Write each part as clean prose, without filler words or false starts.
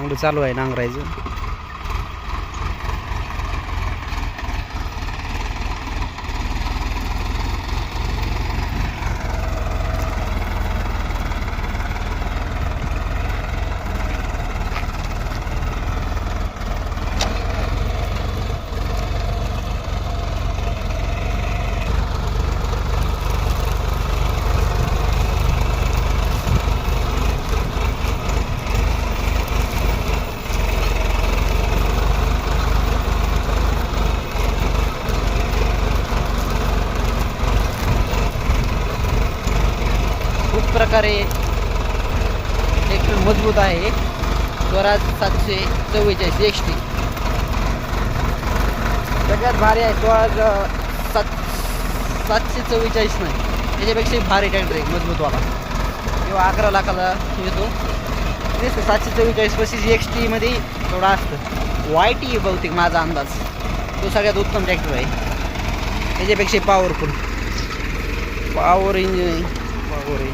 चांगलं चालू आहे नांगरायचं. खूप प्रकारे ट्रॅक्टर मजबूत आहे. स्वराज 744 XT सगळ्यात भारी आहे. स्वराज 744 नाही, त्याच्यापेक्षा भारी ट्रॅक्टर आहे मजबूतवाला. किंवा 11 लाखाला येतो. तेच 744 XT मध्ये थोडा असतं. YT बहुतेक माझा अंदाज तो सगळ्यात उत्तम ट्रॅक्टर आहे. त्याच्यापेक्षा पॉवरफुल पॉवर इंजिन पॉवर आहे.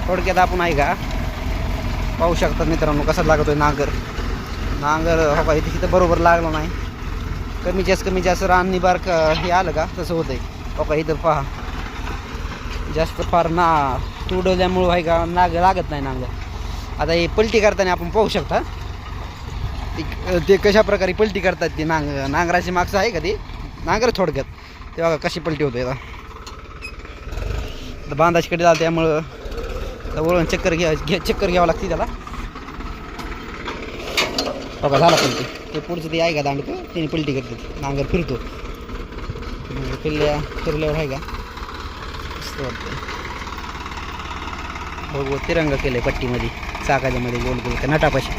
थोडक्यात आपण आहे का पाहू शकतात मित्रांनो कसा लागतोय नांगर. हो का इथं बरोबर लागला नाही. कमी जास्त रान निबार हे आलं का तसं होतंय. हो का इथं पहा जास्त फार तुडवल्यामुळं आहे का लागत नाही नांगर. आता हे पलटी करताना आपण पाहू शकता ते कशा प्रकारे पलटी करतात. ते नांगराची मागचं आहे का ते नांगर थोडक्यात तेव्हा कशी पलटी होते. आता बांधाचीकडे झालं त्यामुळं वळून चक्कर घ्यावं लागते त्याला. बघा झाला पलटी. ते पुढचं ते आहे का दांडकं त्याने पलटी करते. नांगर फिरतो. फिरल्यावर आहे का मस्त वाटतं. बघू तिरंगा केलंय पट्टीमध्ये चाकाच्या मध्ये गोल गोल का नटापाशी.